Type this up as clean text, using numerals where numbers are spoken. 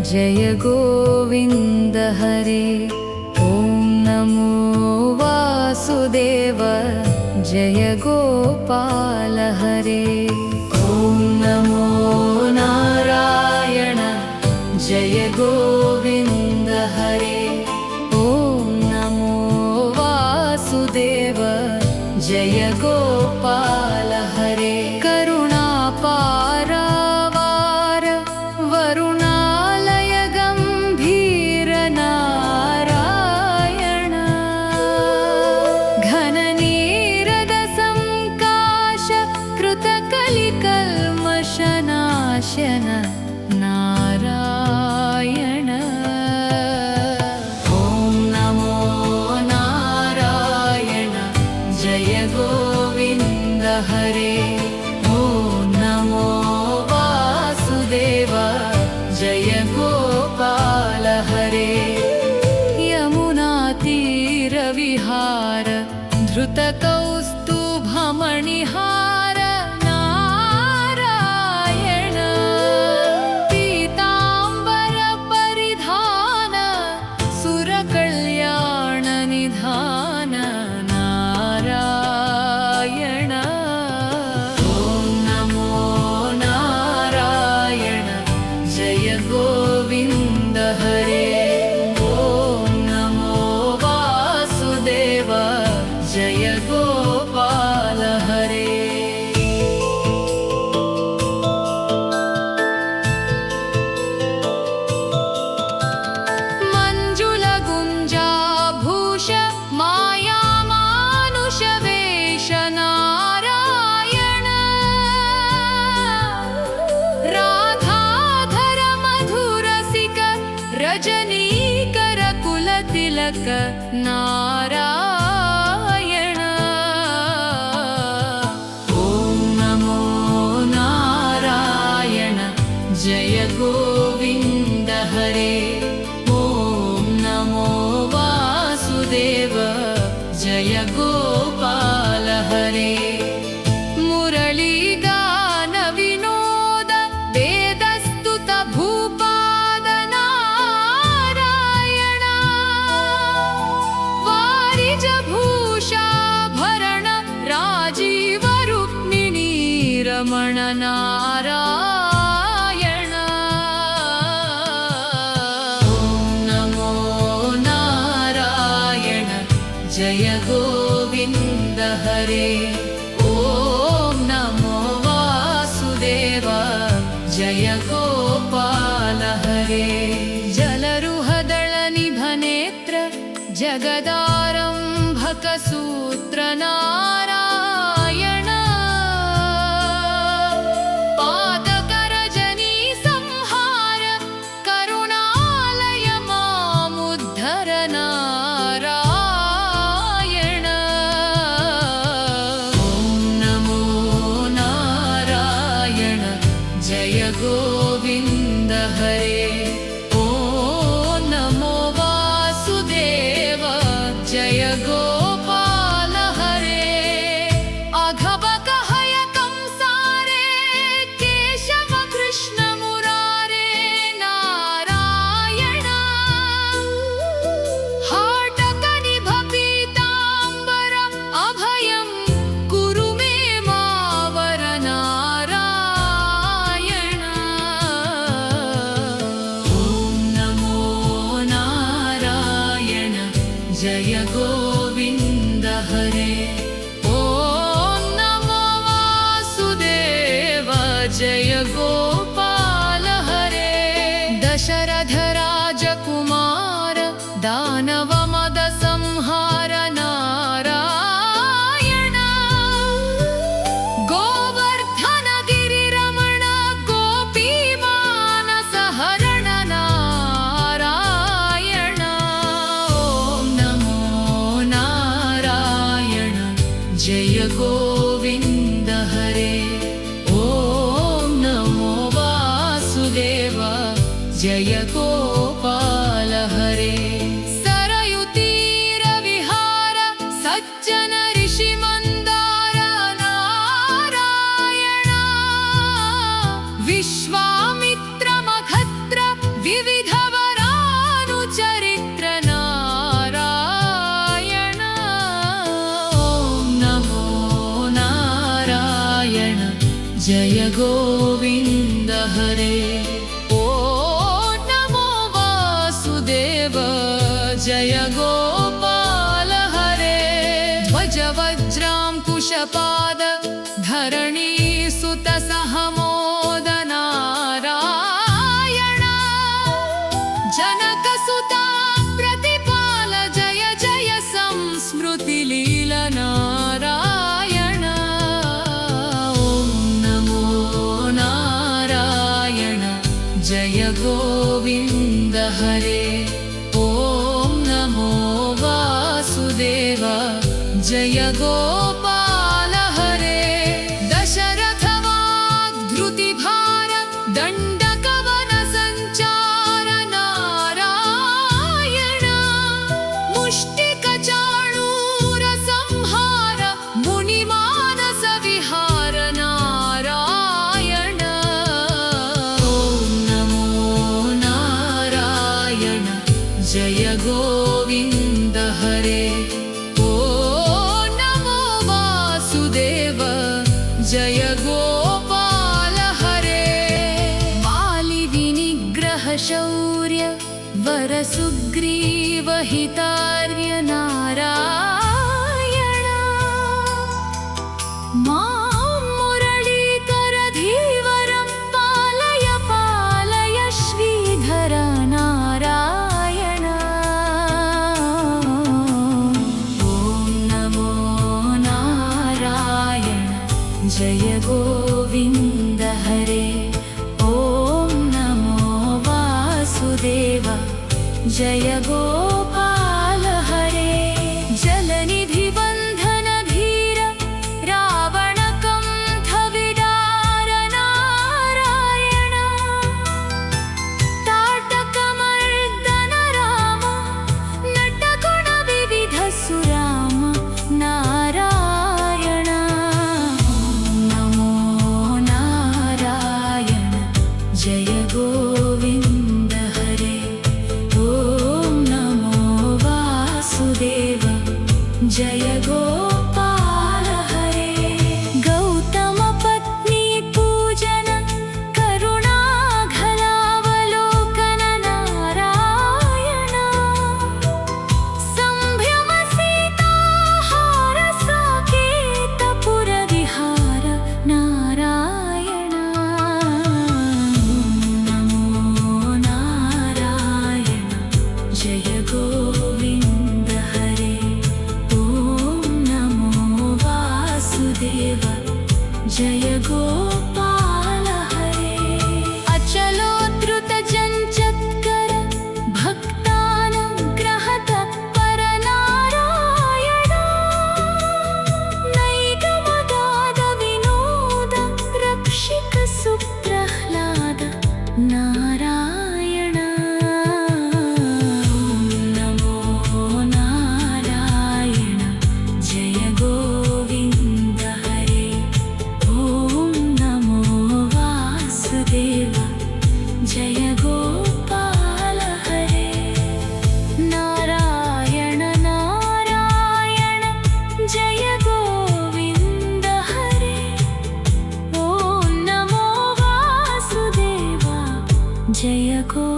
जय गोविन्द हरे। ॐ नमो वासुदेव जय गोपाल हरे। ॐ नमो नारायण जय गोविन्द हरे। ॐ नमो वासुदेव जय गोपाल हरे। करुणापारावार वरुणालय गम्भीर नारायण। घननीरद संकाश कृतकलिकल्मषनाशन नारायण। ॐ नमो नारायण जय गोविन्द हरे। ॐ नमो वासुदेव जय गोपाल हरे। यमुनातीरविहार धृतकौस्तुभमणिहार नारायण। पीताम्बर परिधान सुरकल्याण निधान नारायण। ॐ नमो नारायण जय गोविन्द हरे। ॐ नमो वासुदेव जय गोपाल हरे। मञ्जुलगुञ्जाभूष मायामानुषवेश नारायण। राधाधर मधुरसिक रजनीकर कुलतिलक नारायण। ॐ नमो नारायण जय गोविन्द हरे। ॐ नमो वासुदेव जय गोपाल हरे। मुरलीगान विनोद वेदस्तुत भूपाद नारायण। वारिजभूषाभरण राजीव रुक्मिणी रमण नारायण। ॐ नमो नारायण जय गोविन्द हरे। ॐ नमो वासुदेव जय गोपाल हरे। जलरुहदलनिभनेत्र जगदारम्भकसूत्र नारायण। पादकरजनी संहार करुणालय मामुद्धर नारायण। ॐ नमो नारायण जय गोविन्द हरे। ॐ नमो वासुदेव जय गोपाल हरे। अघवकहय कंसारे केशव कृष्ण मुरारे नारायण। हाटकनिभ पीताम्बर अभयं कुरु मे मावर नारायण। ॐ नमो नारायण जय गोविन्द हरे। ॐ नमो वासुदेव जय गोपाल हरे। दशरथ राजकुमार दानव मद संहार नारायण। गोवर्धन गिरिरमण गोपीमानसहरण नारायण। ॐ नमो नारायण जय गोविन्द हरे। ॐ नमो वासुदेव जय गोपाल हरे। सरयुतीरविहार सज्जन ऋषि मन्दार नारायण। विश्वामित्र मखत्र विविध जय गोविन्द हरे। ॐ नमो वासुदेव जय गोपाल हरे। दशरथवाग्धृतिभार दण्डकवन सञ्चार नारायण। मुष्टिकचाणूर संहार मुनिमानस विहार नारायण। ॐ नमो नारायण जय गोविन्द हरे। ॐ नमो वासुदेव जय गोपाल हरे। वालिविनिग्रह शौर्य वर सुग्रीव हितार्य नारायण। मां मुरलीकर धीवरं पालय पालय श्रीधर नारायण। ॐ नमो नारायण जय गोविन्द हरे। ॐ नमो वासुदेव जय गोपाल हरे। जलनिधि बन्धन धीर रावणकंठ विदार नारायण। ताटकमर्दन राम नटगुण विविध सुराम नारायण। नमो नारायण जय गोविन्द हरे। ॐ नमो वासुदेव जय गोपाल हरे। गौतम पत्नी पूजन करुणाघलावलोकन नारायण। संभ्रम सीताहार साकेतपुर विहार नारायण। नमो नारायण जय गोविन्द हरे। ॐ नमो वासुदेव जय गोपाल हरे। अचलोद्धृत जञ्चत्कर भक्तानुग्रहतत्पर नारायण। नैगमगाद विनोद रक्षिक सुप्रह्लाद नारायण। नमो नारायण जय गोविन्द हरे। ॐ नमो वासुदेव जय गोपाल हरे। नारायण नारायण जय गोविन्द हरे। ॐ नमो वासुदेव जय गो